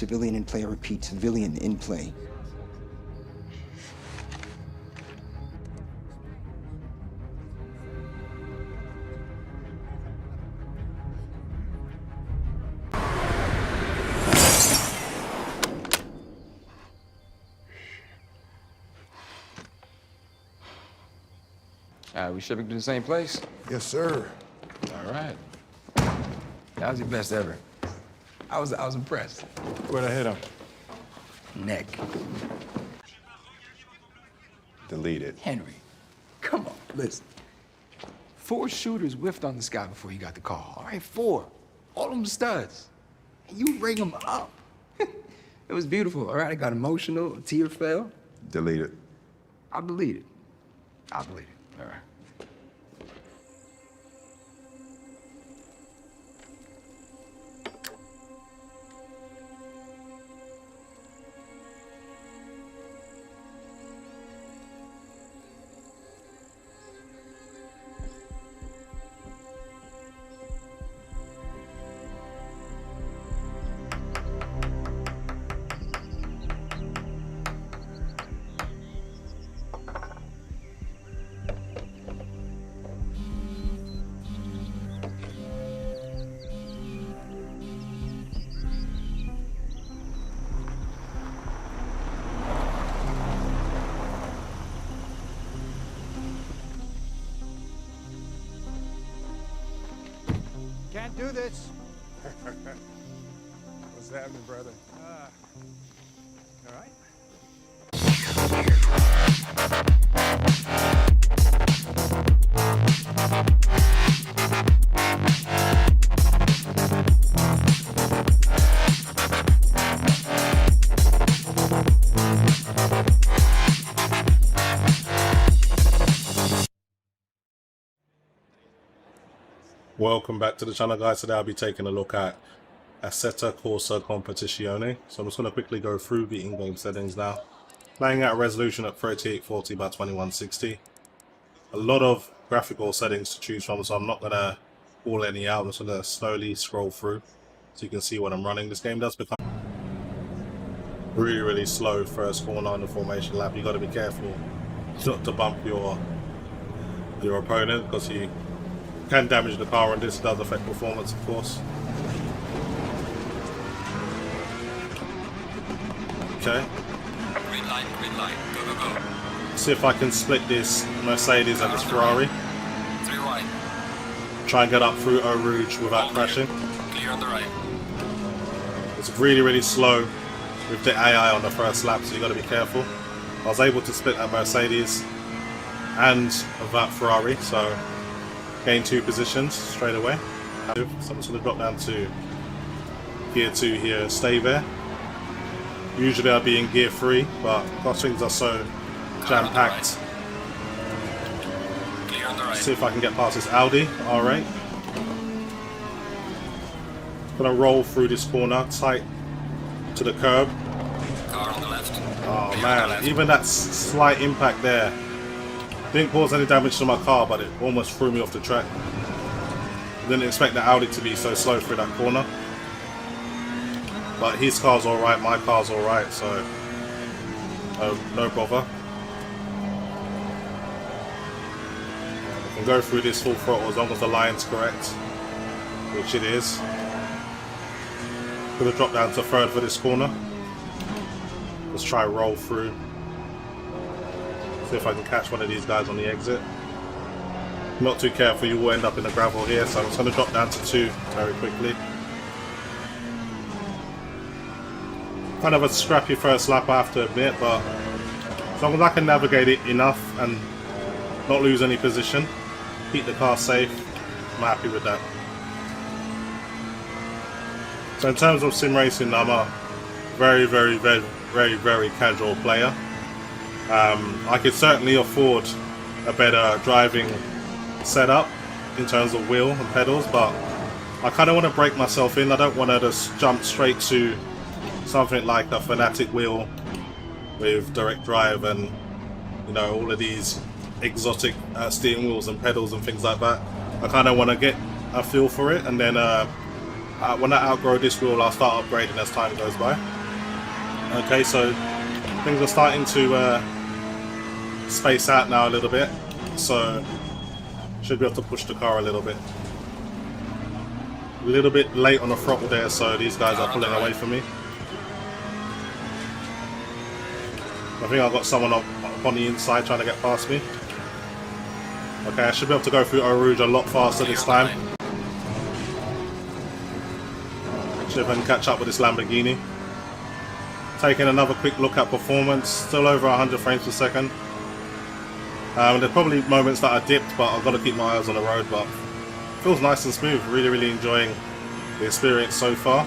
civilian in play. I repeat, civilian in play. We shipping to the same place? Yes, sir. All right. That was your best ever. I was impressed. Where'd I hit him? Neck. Delete it. Henry, come on, listen. 4 shooters whiffed on this guy before he got the call. All right, 4. All of them studs. And you ring them up. It was beautiful, all right? I got emotional, a tear fell. Delete it. I believe it. I believe it, all right. Can't do this. What's happening, brother? All right. Welcome back to the channel, guys. Today I'll be taking a look at Assetto Corsa Competizione. So I'm just going to quickly go through the in-game settings now. Playing at a resolution at 3840 by 2160. A lot of graphical settings to choose from, so I'm not going to call any out. I'm just going to slowly scroll through so you can see what I'm running. This game does become really slow first corner on the formation lap. You got to be careful not to bump your opponent, because you can damage the car, and this does affect performance, of course. Okay. Green light, go, go, go. See if I can split this Mercedes and this Ferrari. 3 right. Try and get up through Eau Rouge without crashing. Clear on the right. It's really slow with the AI on the first lap, so you got to be careful. I was able to split that Mercedes and that Ferrari, so gain 2 positions straight away. So I'm just going to drop down to gear 2 here and stay there. Usually I'd be in gear 3, but crossings are so jam-packed. Clear on the right. See if I can get past this Audi R8. Gonna roll through this corner, tight to the curb. Car on the left. Oh Clear on the man, left. even that slight impact there didn't cause any damage to my car, but it almost threw me off the track. Didn't expect the Audi to be so slow through that corner. But his car's alright, my car's alright, so no bother. I can go through this full throttle as long as the line's correct, which it is. Gonna drop down to 3rd for this corner. Let's try roll through. See if I can catch one of these guys on the exit. Not too careful, you will end up in the gravel here, so I'm just going to drop down to 2 very quickly. Kind of a scrappy first lap, I have to admit, but as long as I can navigate it enough and not lose any position, keep the car safe, I'm happy with that. So in terms of sim racing, I'm a very casual player. I could certainly afford a better driving setup in terms of wheel and pedals, but I kind of want to break myself in. I don't want to just jump straight to something like a Fanatic wheel with direct drive and, you know, all of these exotic steering wheels and pedals and things like that. I kind of want to get a feel for it, and then when I outgrow this wheel, I'll start upgrading as time goes by. Okay, so things are starting to space out now a little bit, so should be able to push the car a little bit. A little bit late on the throttle there, so these guys are pulling away from me. I think I've got someone up on the inside trying to get past me. Okay, I should be able to go through Eau Rouge a lot faster this time. See if I can catch up with this Lamborghini. Taking another quick look at performance, still over 100 frames per second. There's probably moments that I dipped, but I've got to keep my eyes on the road, but feels nice and smooth. Really enjoying the experience so far.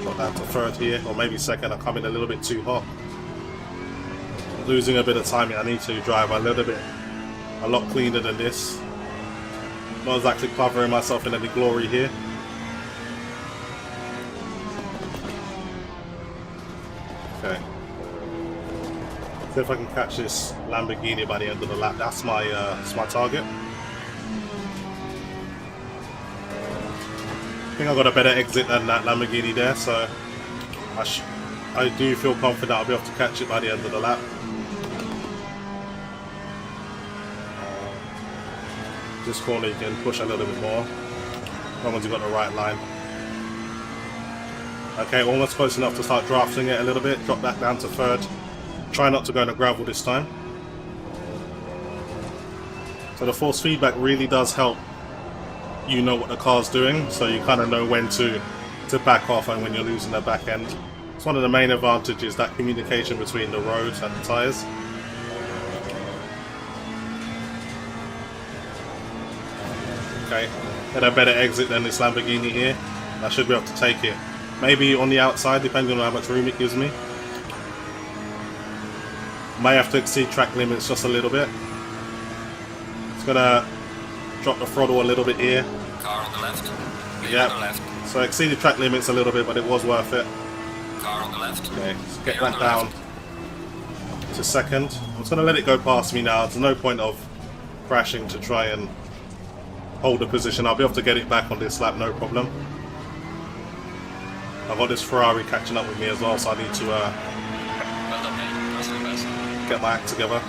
Got down to third here, or maybe second. I'm coming a little bit too hot. Losing a bit of timing. I need to drive a lot cleaner than this. Not exactly covering myself in any glory here. Okay. See if I can catch this Lamborghini by the end of the lap. That's my target. I think I got a better exit than that Lamborghini there, so I do feel confident I'll be able to catch it by the end of the lap. This corner you can push a little bit more, as long as you've got the right line. Okay, almost close enough to start drafting it a little bit. Drop that down to third. Try not to go in the gravel this time. So the force feedback really does help you know what the car's doing, so you kind of know when to back off and when you're losing the back end. It's one of the main advantages, that communication between the roads and the tyres. Okay, get a better exit than this Lamborghini here. I should be able to take it. Maybe on the outside, depending on how much room it gives me. May have to exceed track limits just a little bit. It's gonna drop the throttle a little bit here. Car on the left. Yeah. On the left. So I exceeded track limits a little bit, but it was worth it. Car on the left. Okay, let's get that down to second. I'm just gonna let it go past me now. There's no point of crashing to try and hold the position. I'll be able to get it back on this lap, no problem. I've got this Ferrari catching up with me as well, so I need to Well done, mate. Personal best. get my act together.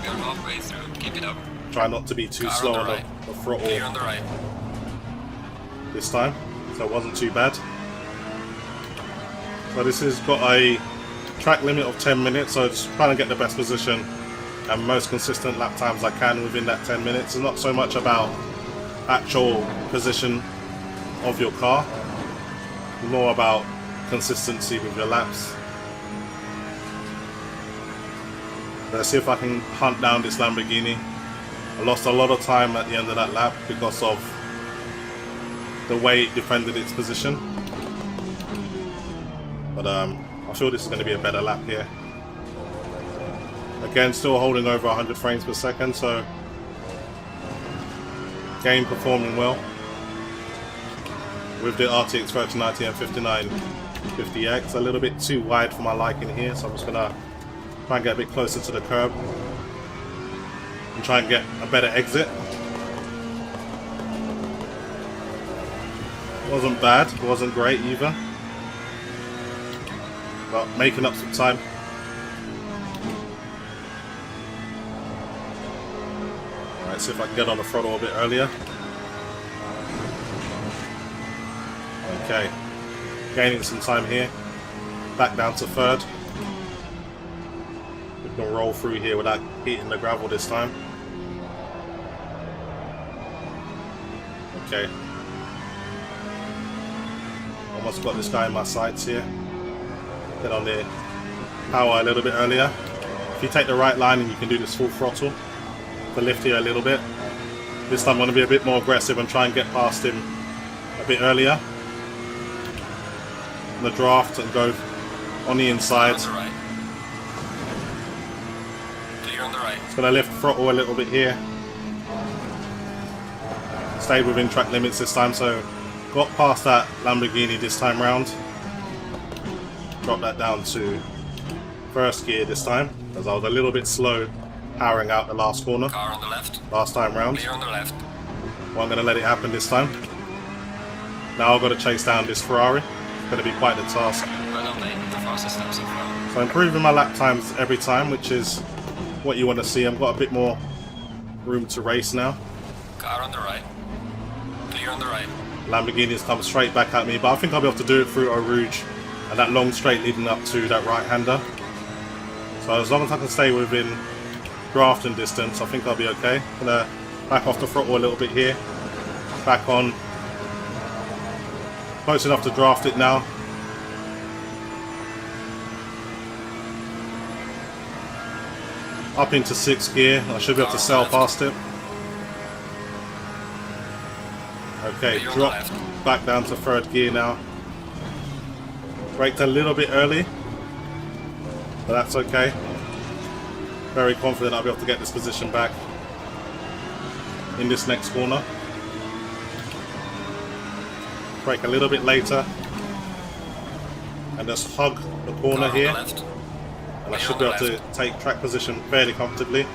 You're halfway through. Keep it up. Try not to be too Car slow on on the the right. throttle Clear on the right. this time, so it wasn't too bad. So this has got a track limit of 10 minutes, so just trying to get the best position and most consistent lap times I can within that 10 minutes. It's not so much about actual position of your car, more about consistency with your laps. Let's see if I can hunt down this Lamborghini. I lost a lot of time at the end of that lap because of the way it defended its position. But I feel this is going to be a better lap here. Again, still holding over 100 frames per second, so game performing well. With the RTX 3090 and 5950X, a little bit too wide for my liking here, so I'm just gonna try and get a bit closer to the curb and try and get a better exit. Wasn't bad, wasn't great either, but making up some time. Alright, see if I can get on the throttle a bit earlier. Okay, gaining some time here. Back down to third. We can roll through here without hitting the gravel this time. Okay. Almost got this guy in my sights here. Get on the power a little bit earlier. If you take the right line and you can do this full throttle, the lift here a little bit. This time I'm going to be a bit more aggressive and try and get past him a bit earlier. The draft and go on the inside. On the right. Clear on the right. It's going to lift throttle a little bit here. Stayed within track limits this time, so got past that Lamborghini this time round. Drop that down to first gear this time, as I was a little bit slow powering out the last corner Car on the left. last time round. Clear on the left. Well, I'm going to let it happen this time. Now I've got to chase down this Ferrari. going to be quite the task. Well done, mate. The fastest lap so far. So improving my lap times every time, which is what you want to see. I've got a bit more room to race now. Car on the right. Clear on the right. Lamborghini's come straight back at me, but I think I'll be able to do it through Eau Rouge and that long straight leading up to that right-hander. So as long as I can stay within drafting distance, I think I'll be okay. Gonna back off the throttle a little bit here. Back on. Close enough to draft it now. Up into 6th gear. I should be able to sail past it. Okay, drop back down to 3rd gear now. Braked a little bit early, but that's okay. Very confident I'll be able to get this position back in this next corner. Brake a little bit later and just hug the corner here, and I should be able to take track position fairly comfortably.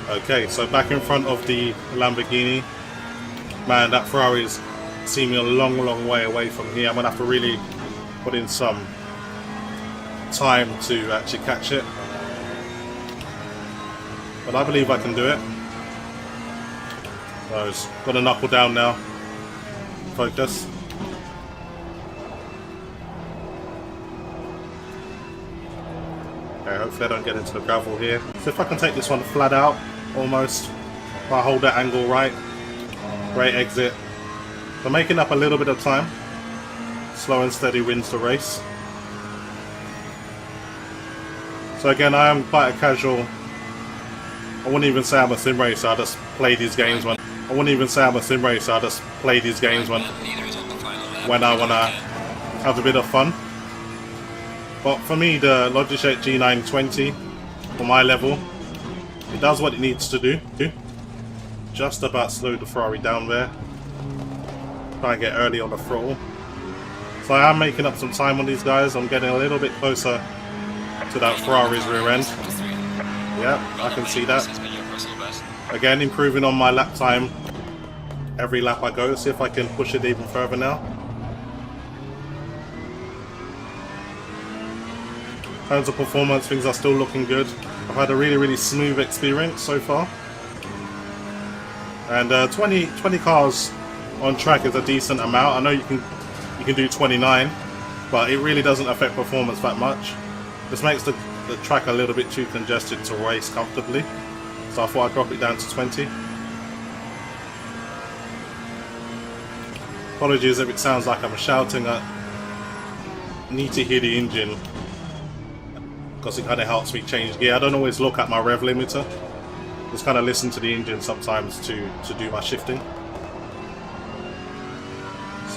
Okay, so back in front of the Lamborghini. Man, that Ferrari's seeming a long way away from here. I'm gonna have to really put in some time to actually catch it, but I believe I can do it. So it's got to knuckle down now. Focus. Okay, hopefully I don't get into the gravel here. So if I can take this one flat out, almost, if I hold that angle right, great exit. So making up a little bit of time. Slow and steady wins the race. So again, I am quite a casual. I wouldn't even say I'm a sim racer. I just play these games when. I wouldn't even say I'm a sim racer. I just play these games when I wanna have a bit of fun. But for me, the Logitech G920, for my level, it does what it needs to do. Just about slow the Ferrari down there. Try and get early on the throttle. So I am making up some time on these guys. I'm getting a little bit closer to that Ferrari's rear end. Yeah, I can see that. Again, improving on my lap time every lap I go. See if I can push it even further now. In terms of performance, things are still looking good. I've had a really smooth experience so far. And 20 cars on track is a decent amount. I know you can do 29, but it really doesn't affect performance that much. This makes the track a little bit too congested to race comfortably. So I thought I'd drop it down to 20. Apologies if it sounds like I'm shouting. I need to hear the engine because it kind of helps me change gear. I don't always look at my rev limiter. Just kind of listen to the engine sometimes to do my shifting.